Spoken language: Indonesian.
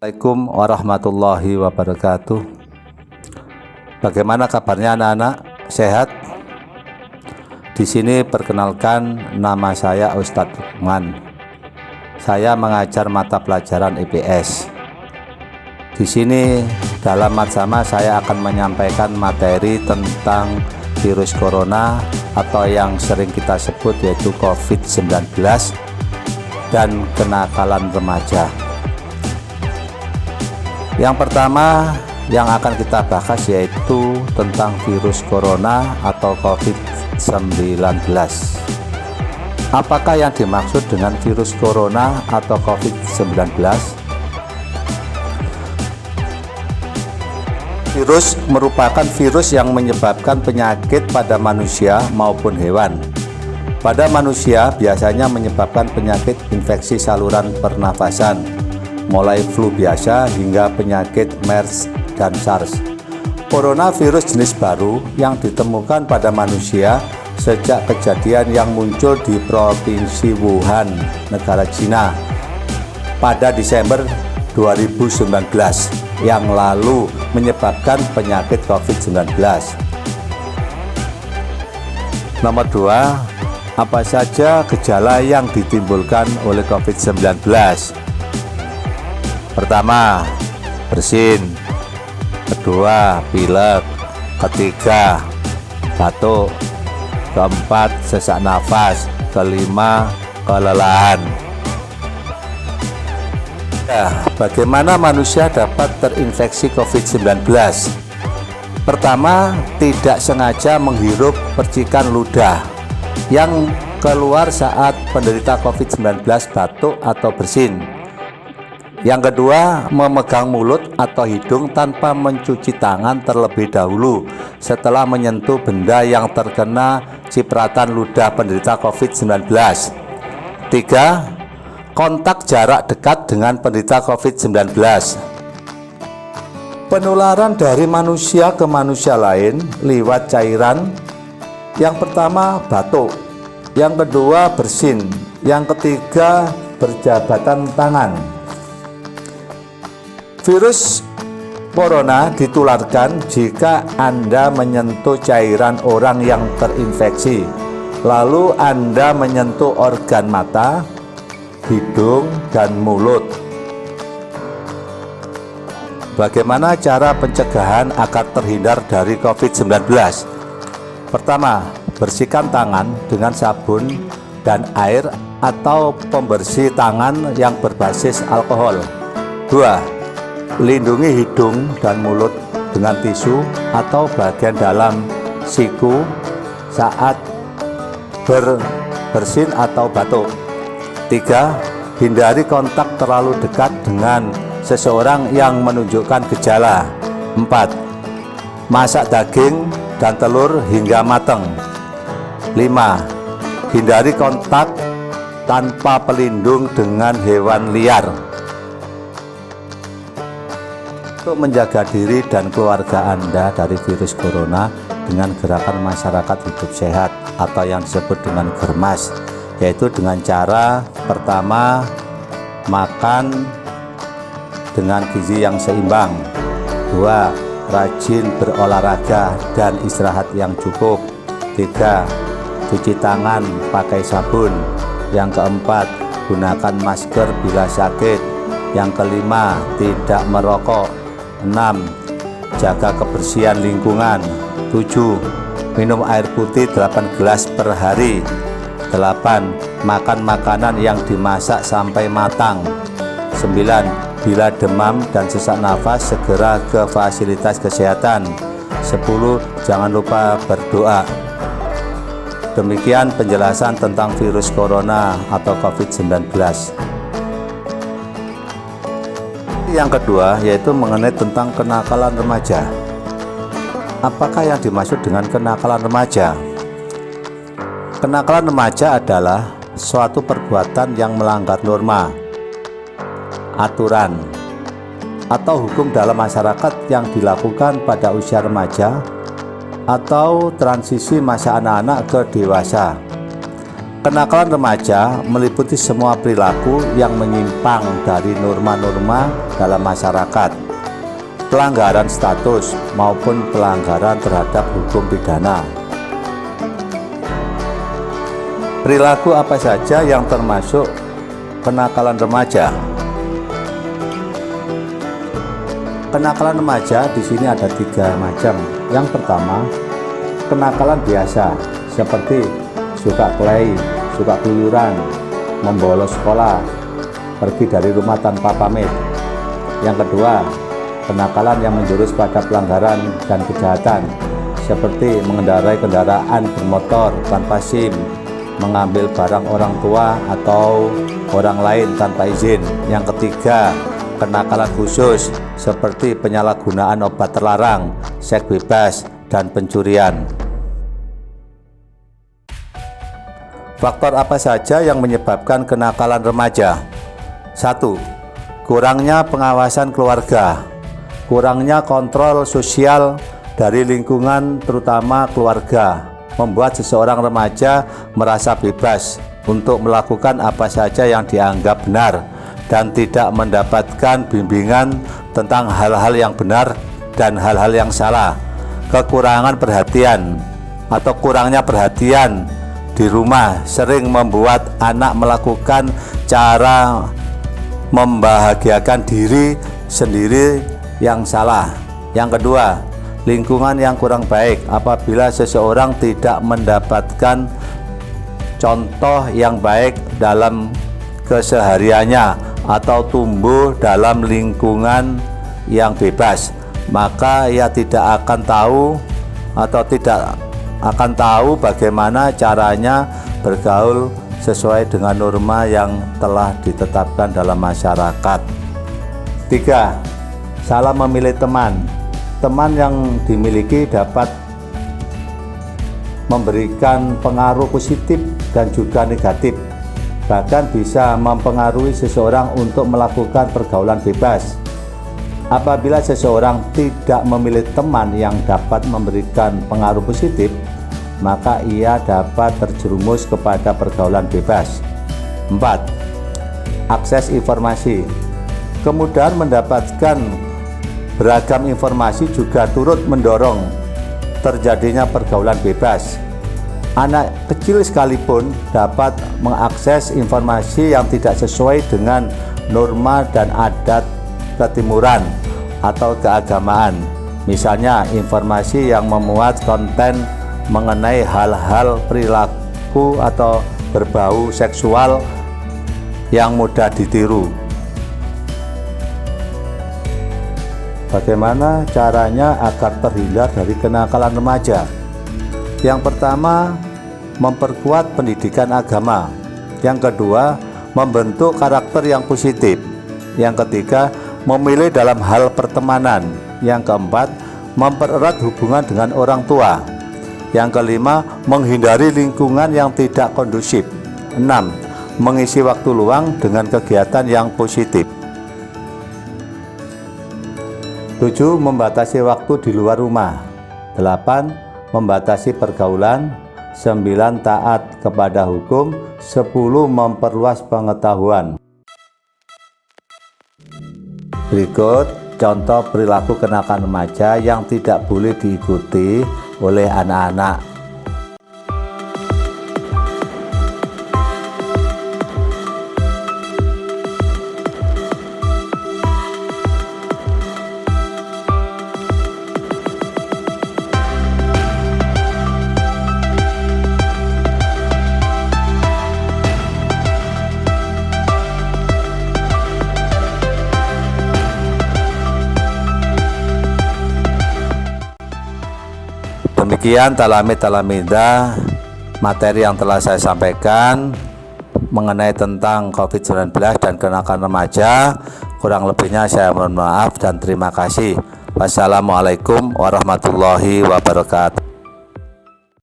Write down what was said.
Assalamualaikum warahmatullahi wabarakatuh. Bagaimana kabarnya anak-anak? Sehat? Di sini perkenalkan, nama saya Ustadz Lukman. Saya mengajar mata pelajaran IPS. Di sini dalam matsama saya akan menyampaikan materi tentang virus corona atau yang sering kita sebut yaitu COVID-19 dan kenakalan remaja. Yang pertama yang akan kita bahas yaitu tentang virus corona atau COVID-19. Apakah yang dimaksud dengan virus corona atau COVID-19? Virus merupakan virus yang menyebabkan penyakit pada manusia maupun hewan. Pada manusia biasanya menyebabkan penyakit infeksi saluran pernafasan, mulai flu biasa hingga penyakit MERS dan SARS. Coronavirus jenis baru yang ditemukan pada manusia sejak kejadian yang muncul di Provinsi Wuhan, negara Cina pada Desember 2019 yang lalu menyebabkan penyakit COVID-19. Nomor 2, apa saja gejala yang ditimbulkan oleh COVID-19? Pertama, bersin. Kedua, pilek. Ketiga, batuk. Keempat, sesak nafas. Kelima, kelelahan. Bagaimana manusia dapat terinfeksi COVID-19? Pertama, tidak sengaja menghirup percikan ludah yang keluar saat penderita COVID-19 batuk atau bersin. Yang kedua, memegang mulut atau hidung tanpa mencuci tangan terlebih dahulu setelah menyentuh benda yang terkena cipratan ludah penderita COVID-19. Tiga, kontak jarak dekat dengan penderita COVID-19. Penularan dari manusia ke manusia lain lewat cairan. Yang pertama, batuk. Yang kedua, bersin. Yang ketiga, berjabatan tangan. Virus corona ditularkan jika Anda menyentuh cairan orang yang terinfeksi, lalu Anda menyentuh organ mata, hidung, dan mulut. Bagaimana cara pencegahan agar terhindar dari COVID-19? Pertama, bersihkan tangan dengan sabun dan air atau pembersih tangan yang berbasis alkohol. 2. Lindungi hidung dan mulut dengan tisu atau bagian dalam siku saat bersin atau batuk. 3. Hindari kontak terlalu dekat dengan seseorang yang menunjukkan gejala. 4. Masak daging dan telur hingga matang. 5. Hindari kontak tanpa pelindung dengan hewan liar. Untuk menjaga diri dan keluarga Anda dari virus corona dengan gerakan masyarakat hidup sehat atau yang disebut dengan GERMAS, yaitu dengan cara pertama, makan dengan gizi yang seimbang. 2. Rajin berolahraga dan istirahat yang cukup. 3. Cuci tangan pakai sabun. Yang keempat, gunakan masker bila sakit. Yang kelima, tidak merokok. 6. Jaga kebersihan lingkungan. 7. Minum air putih 8 gelas per hari. 8. Makan makanan yang dimasak sampai matang. 9. Bila demam dan sesak nafas, segera ke fasilitas kesehatan. 10. Jangan lupa berdoa. Demikian penjelasan tentang virus corona atau COVID-19. Yang kedua yaitu mengenai tentang kenakalan remaja. Apakah yang dimaksud dengan kenakalan remaja? Kenakalan remaja adalah suatu perbuatan yang melanggar norma, aturan, atau hukum dalam masyarakat yang dilakukan pada usia remaja atau transisi masa anak-anak ke dewasa. Kenakalan remaja meliputi semua perilaku yang menyimpang dari norma-norma dalam masyarakat, pelanggaran status maupun pelanggaran terhadap hukum pidana. Perilaku apa saja yang termasuk kenakalan remaja? Kenakalan remaja di sini ada 3 macam. Yang pertama, kenakalan biasa seperti suka kelahi, suka keluyuran, membolos sekolah, pergi dari rumah tanpa pamit. Yang kedua, kenakalan yang menjurus pada pelanggaran dan kejahatan seperti mengendarai kendaraan bermotor tanpa SIM, mengambil barang orang tua atau orang lain tanpa izin. Yang ketiga, kenakalan khusus seperti penyalahgunaan obat terlarang, seks bebas, dan pencurian. Faktor apa saja yang menyebabkan kenakalan remaja? 1. Kurangnya pengawasan keluarga, kurangnya kontrol sosial dari lingkungan terutama keluarga, membuat seseorang remaja merasa bebas untuk melakukan apa saja yang dianggap benar dan tidak mendapatkan bimbingan tentang hal-hal yang benar dan hal-hal yang salah. Kekurangan perhatian atau kurangnya perhatian di rumah sering membuat anak melakukan cara membahagiakan diri sendiri yang salah. Yang kedua, lingkungan yang kurang baik. Apabila seseorang tidak mendapatkan contoh yang baik dalam kesehariannya atau tumbuh dalam lingkungan yang bebas, maka ia tidak akan tahu bagaimana caranya bergaul sesuai dengan norma yang telah ditetapkan dalam masyarakat. 3. Salah memilih teman. Teman yang dimiliki dapat memberikan pengaruh positif dan juga negatif, bahkan bisa mempengaruhi seseorang untuk melakukan pergaulan bebas. Apabila seseorang tidak memilih teman yang dapat memberikan pengaruh positif, maka ia dapat terjerumus kepada pergaulan bebas. 4. Akses informasi. Kemudahan mendapatkan beragam informasi juga turut mendorong terjadinya pergaulan bebas. Anak kecil sekalipun dapat mengakses informasi yang tidak sesuai dengan norma dan adat ketimuran atau keagamaan. Misalnya informasi yang memuat konten mengenai hal-hal perilaku atau berbau seksual yang mudah ditiru. Bagaimana caranya agar terhindar dari kenakalan remaja? Yang pertama, memperkuat pendidikan agama. Yang kedua, membentuk karakter yang positif. Yang ketiga, memilih dalam hal pertemanan. Yang keempat, mempererat hubungan dengan orang tua. Yang kelima, menghindari lingkungan yang tidak kondusif. 6. Mengisi waktu luang dengan kegiatan yang positif. 7. Membatasi waktu di luar rumah. 8. Membatasi pergaulan. 9. Taat kepada hukum. 10. Memperluas pengetahuan. Berikut contoh perilaku kenakalan remaja yang tidak boleh diikuti oleh anak-anak. Demikian talamid-talamidah materi yang telah saya sampaikan mengenai tentang COVID-19 dan kenakalan remaja. Kurang lebihnya saya mohon maaf dan terima kasih. Wassalamualaikum warahmatullahi wabarakatuh.